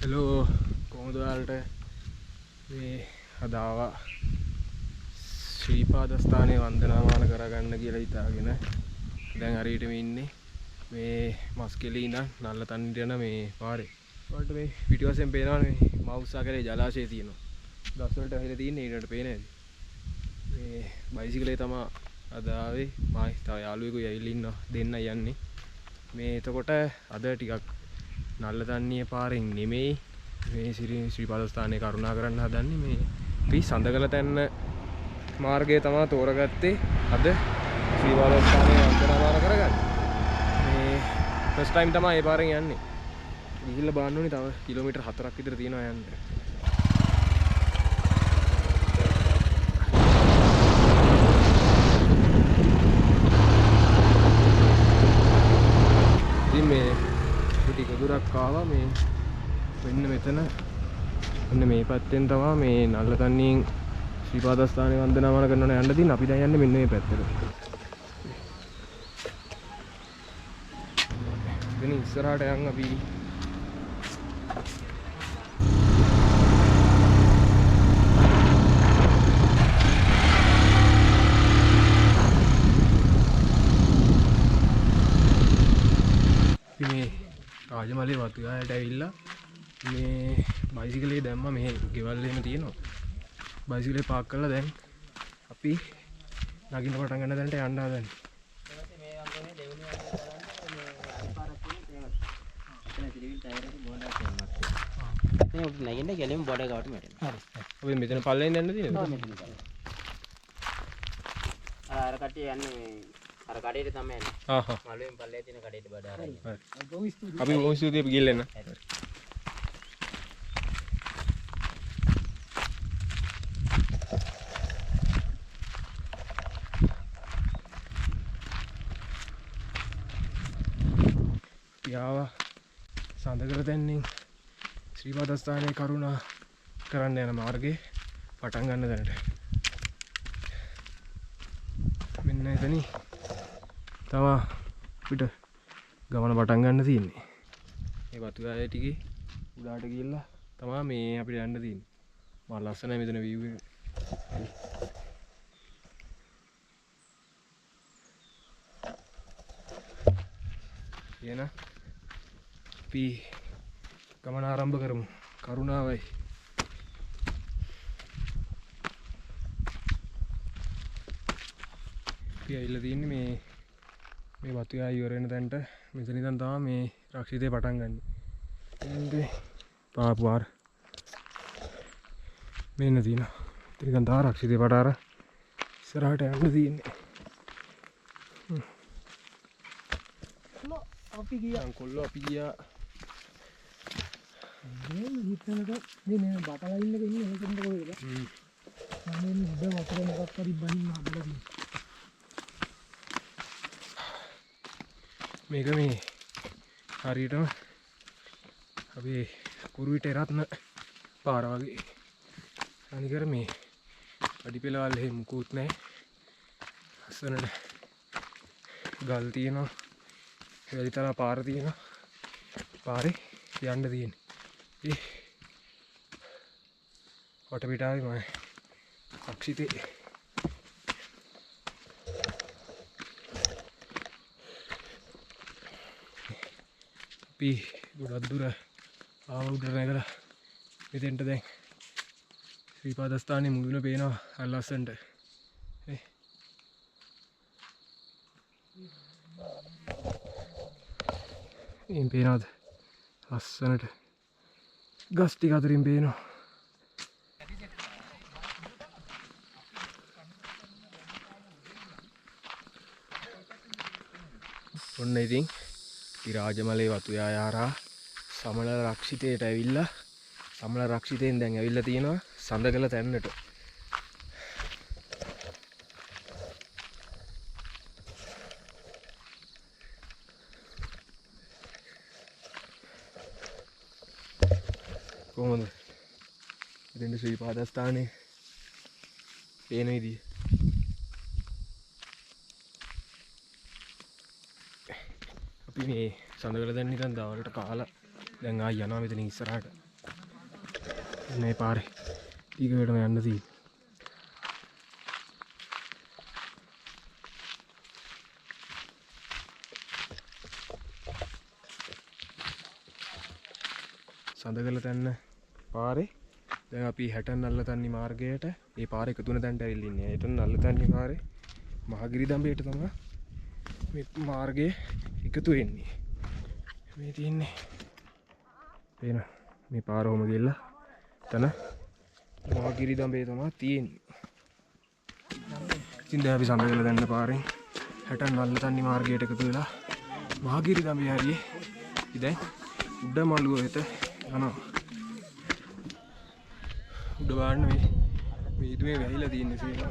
Hello කොහොමද ඔයාලට මේ අදාවා ශ්‍රීපාදස්ථානයේ වන්දනාමාන කරගන්න කියලා හිතාගෙන දැන් හරියටම ඉන්නේ මේ මස්කෙලේ ඉඳන් නල්ලතන්ට යන මේ පාරේ. ඔයාලට මේ පිටිපස්සෙන් පේනවනේ මේ මවුස්සාකරේ ජලාශය තියෙනවා. ගස් වලට ඇහිලා තියෙන්නේ ඊට පේන්නේ නැති. මේ බයිසිකලේ තමයි අද ආවේ. මායි තව යාළුවෙකුයි ඇවිල්ලා ඉන්නවා දෙන්න යන්නේ. මේ එතකොට අද ටිකක් නල්ලතන්නිය පාරෙන් නෙමෙයි මේ ශ්‍රීපාදස්ථානයේ කරුණා කරන්න හදන්නේ මේ අපි සඳකල තැන්න මාර්ගය තමයි තෝරගත්තේ අද ශ්‍රීපාදස්ථානයේ වන්දනාමාන කරගන්න. මේ ෆස්ට් ටයිම් තමයි මේ පාරෙන් යන්නේ. ගිහිල්ලා බලන්න ඕනේ තව කිලෝමීටර් 4ක් විතර තියෙනවා යන්න. ඉතින් මේ ටික දුරක් ආවා මේ මෙන්න මෙතන මෙන්න මේ පැත්තෙන් තමයි මේ නල්ලතන්නියෙන් ශ්‍රීපාදස්ථානයේ වන්දනාමාන කරන්න යන්න තියෙන. අපි දැන් යන්නේ මෙන්න මේ පැත්තට. ඉතින් ඉස්සරහට යන් අපි මේ රාජමලේ වතුගායට ඇවිල්ලා මේ බයිසිකලේ දැම්ම මේ ගෙවල් එහෙම තියෙනවා. බයිසිකලේ පාක් කරලා දැන් අපි නගින්න පටන් ගන්න දැනට යන්න හදන්නේ. නැගින්න ගැලෙම බොඩ ගාවට මෙතන. හරි. අපි මෙතන පල්ලෙන් යන්න තියෙනවා. අර කට්ටිය යන්නේ අර කඩේට තමයි යන්නේ. ආහා. මළුවෙන් පල්ලේ තියෙන කඩේට බඩ ආරයි. හරි. අපි බොහොම ස්තුතියි අපි ගිහින් එන්න. යාවා සඳකර තැන්නින් ශ්‍රීපාදස්ථානයේ කරුණා කරන්න යන මාර්ගේ පටන් ගන්න දැනට. මෙන්න එතනින් තව අපිට ගමන පටන් ගන්න තියෙන්නේ. මේ වතුගාය ටිකේ උඩාට ගිහිල්ලා තමයි මේ අපිට යන්න තියෙන්නේ. මා ලස්සනයි මෙතන view එක. එන අපි ගමන ආරම්භ කරමු. කරුණාවයි. අපි ඇවිල්ලා තියෙන්නේ මේ වතුගාය ඉවර වෙන තැනට. මෙතන ඉඳන් තමයි මේ රක්ෂිතේ පටන් ගන්න. එන්නේ පාර මෙන්න තියෙනවා. ඉතින් ඉතින් තමයි රක්ෂිතේ පට අර ඉස්සරහට යන්න තියෙන්නේ. අපි ගියා කොල්ලෝ අපි ගියා. මේ හිතනට මේ බටලා ඉන්න කෙනෙක් එනකන්ද කොහෙද? මම මේ උඩ වතුර මොකක් හරි බහින්න හදලා තියෙනවා. මේක මේ හරියටම අපේ කුරුවිට රත්න පාර වගේ. අනිකර මේ අඩිපෙළවල් එහෙම මුකුත් නැහැ. අස්සනට ගල් තියෙනවා. වැලිතලා පාර තියෙනවා. පාරේ යන්න තියෙන්නේ. ඒ වටපිටාවේ මම අක්ෂිතේ අපි ගොඩක් දුර ආව උඩට නැගලා මෙතෙන්ට දැන් ශ්‍රීපාදස්ථානයේ මුදුන පේනවා අර ලස්සනට. මේ පේනවද ලස්සනට ගස් ටික අතරින් පේනවා. ඔන්න ඉතින් රාජමලේ වතුයාය හරහා සමල රක්ෂිතයට ඇවිල්ලා සමල රක්ෂිතයෙන් දැන් ඇවිල්ලා තියෙනවා සඳකල තැන්නට. කොහොමද ඉතින් ශ්‍රීපාදස්ථානයේ පේන විදිය? අපි මේ සඳකල දැන් නිකන් දවල්ට කාලා දැන් ආයි යනවා මෙතන ඉස්සරහට. මේ පාරේ ටිකටම යන්න තියෙන්නේ. සඳකල තැන්න පාරේ දැන් අපි 60 නල්ලතන්නි මාර්ගයට ඒ පාරේ එකතු වෙන තැනට ඇවිල්ලා ඉන්නේ. ඒතන නල්ලතන්නි පාරේ මහගිරි දඹේට තමයි මේ මාර්ගය එකතු වෙන්නේ. මේ තියෙන්නේ පේන මේ පාර ඔහම ගිහලා එතන මහගිරි දඹේ තමයි තියෙන්නේ. ඉතින් දැන් අපි සඳකල තැන්න පාරෙන් 60 නල්ලතන්නි මාර්ගයට එකතු වෙලා මහගිරි දඹේ හරියේ ඉතින් උඩ මළුව වෙත යනවා. උඩ බලන්න මේ ඉදුවේ වැහිලා තියෙන්නේ සීලක.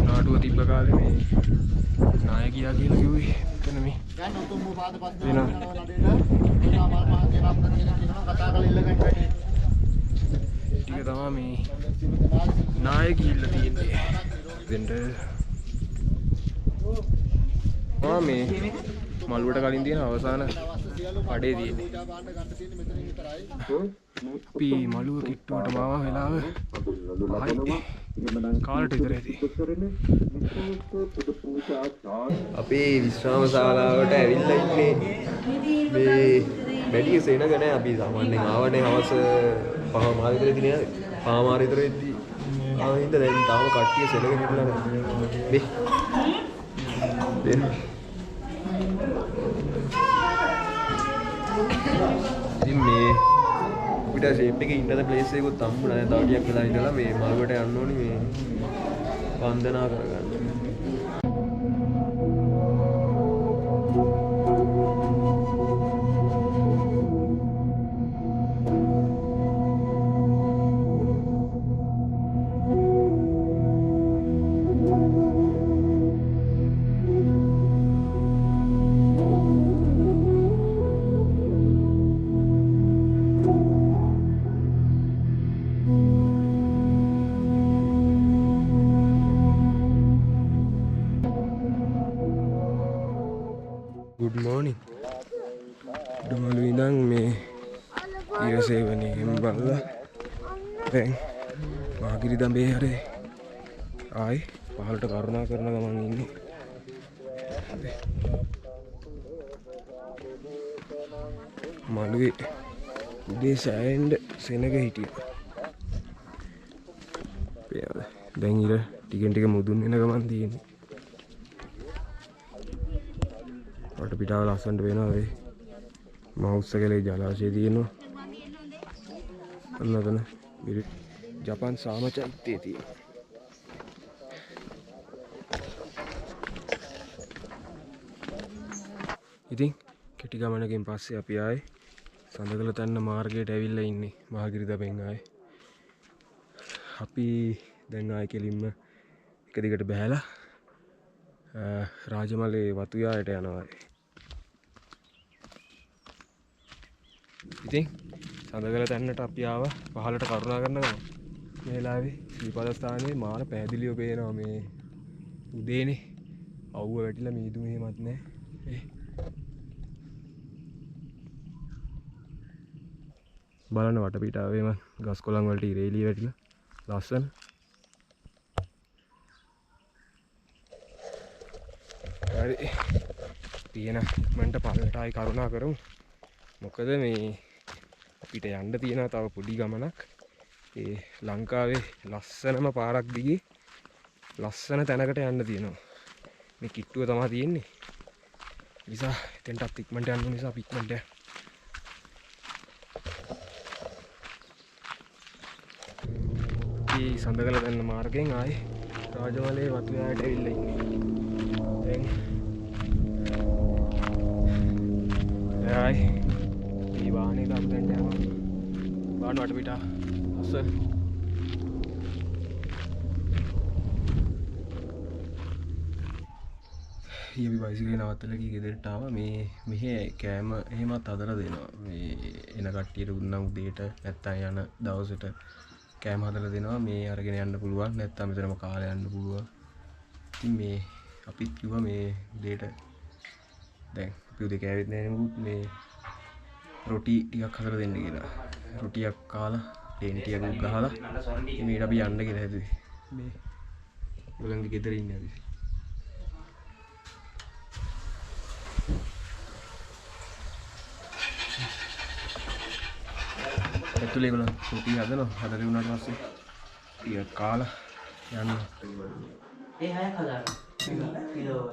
නාටුව තිබ්බ කාලේ මේ නායකයා කියලා කිව්වේ එතන මේ දැන් උතුම් පාදපත් වෙනවා. නාමල් මහත්තයා රම්බන කියනවා කතා කරලා ඉල්ලගන්න වැඩි. ටික තමයි මේ නායකයා ඉල්ල තියෙන්නේ. දෙන්න මේ මළුවට කලින් තියෙන අවසාන කඩේ තියෙන්නේ. අපි මළුව කිට්ටුවට මාව වෙලාව 5යි කාලට විතර ඇති. අපේ විශ්‍රාම ශාලාවට ඇවිල්ලා ඉන්නේ මේ වැඩි සේනක නෑ. අපි සාමාන්‍යයෙන් ආවනේ හවස 5:00 විතර ඉතින් නේද? 5:00 විතර ඉද්දි ආවින්ද දැන් තාම කට්ටිය සෙනගෙන ඉන්නලා නෑ. ඉතින් මේ අපිට ෂේප් එකේ ඉන්නද ප්ලේස් එකකුත් හම්බුණා. දැන් තව ටිකක් වෙලා ඉඳලා මේ මළුවට යන්න ඕනි මේ වන්දනා කරගන්න. Good morning. Dulu indang me ira sewani emballa. Then මහගිරි දඹේ හැරේ ආයි පහළට කරුණා කරන ගමන් ඉන්නේ. මළුවේ උදේ සෑයෙන්ද සෙනග හිටියා. දැන් ඉර ටිකෙන් ටික මුදුන් වෙන ගමන් තියෙන්නේ. වට පිටාව ලස්සනට වෙනවා වේ. මහඋත්සකලේ ජලාශය තියෙනවා. අන්නතන ජපාන් සාම චෛත්‍යය තියෙනවා. ඉතින් කෙටි ගමනකින් පස්සේ අපි ආයේ සඳකල තැන්න මාර්ගයට ඇවිල්ලා ඉන්නේ මහගිරි දඹෙන් ආයේ. අපි දැන් ආයේ කෙලින්ම එක දිගට බහැලා රාජමලේ වතුයායට යනවා. ඉතින් සඳකල තැන්නට අපි ආවා පහළට කරුණා කරන ගමන් මේ වෙලාවේ ශ්‍රීපදස්ථානයේ මාර පැහැදිලිව පේනවා මේ උදේනේ අවුව වැටිලා මීදු මෙහෙමත් නැහැ. බලන්න වටපිටාවේම ගස් කොළන් වලට ඉරේලිය වැටිලා ලස්සන. හරි තියෙන ඉක්මනට පහළට ආයි කරුණා කරමු. මොකද මේ අපිට යන්න තියෙන තව පොඩි ගමනක් ඒ ලංකාවේ ලස්සනම පාරක් දිගේ ලස්සන තැනකට යන්න තියෙනවා. මේ කිට්ටුව තමයි තියෙන්නේ. නිසා එතෙන්ටත් ඉක්මනට යන්න නිසා අපි ඉක්මනට යන්න. සඳකල තැන්න මාර්ගයෙන් ආයේ රාජමලේ වතුයායට ඇවිල්ලා ඉන්නේ. දැන් ආයේ මේ වාහනේ දාපු තැනට යනවා. වාහන වටපිටා අස්සල්. ඊයේ අපි බයිසිකලේ නවත්තලා ගිහ ගෙදරට ආවා. මේ මෙහෙ කෑම එහෙමත් හදලා දෙනවා. මේ එන කට්ටියට දුන්නා උදේට නැත්තම් යන දවසට කෑම හදලා දෙනවා. මේ අරගෙන යන්න පුළුවන්. නැත්තම් මෙතනම කාලා යන්න පුළුවන්. ඉතින් මේ අපිත් කිව්වා මේ උදේට දැන් අපි උදේ කෑවෙත් නැහැ නේ මේ රොටි ටිකක් හදලා දෙන්න කියලා. රොටියක් කාලා ප්ලේන් ටිකක් ගහලා මේකට අපි යන්න කියලා හැදුවේ. මේ ඔයගොල්ලන්ගේ ගෙදර ඉන්නේ අපි. ඇතුලේ ගොල්ලන් රොටි හදනවා. හදලා වුණාට පස්සේ ටිකක් කාලා යන්න. ඒ හය කලර කිලෝ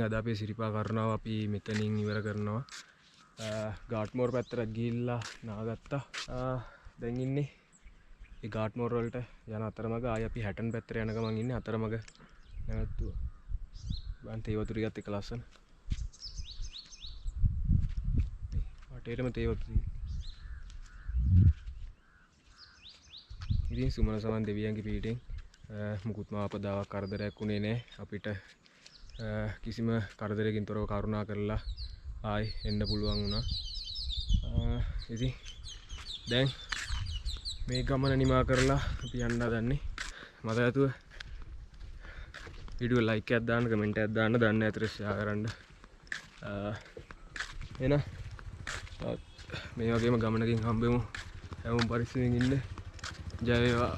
අද අපේ සිරිපා කරනාව අපි මෙතනින් ඉවර කරනවා. ගාට්මෝර් පැත්තට ගිහිල්ලා නාගත්තා. දැන් ඉන්නේ ඒ ගාට්මෝර් වලට යන අතරමඟ ආයි අපි හැටන් පැත්තට යන ගමන් ඉන්නේ අතරමඟ නැවතුවා. බන් තේ වතුර ටිකත් එක ලස්සන. වටේටම තේ වතුර. ඉතින් සුමන සමන් දෙවියන්ගේ පීඩෙන් මුකුත්ම ආපදාවක් කරදරයක් උනේ නැහැ අපිට. කිසිම කරදරයකින් තොරව කරුණා කරලා ආයි එන්න පුළුවන් වුණා. ඉතින් දැන් මේ ගමන නිමා කරලා අපි යන්න හදන්නේ. මට ඇතුව වීඩියෝ ලයික් එකක් දාන්න, කමෙන්ට් එකක් දාන්න, දන්න ඇතර ෂෙයා කරන්න. එහෙනම් මේ වගේම ගමනකින් හම්බෙමු. හැමෝම පරිස්සමෙන් ඉන්න. ජය වේවා.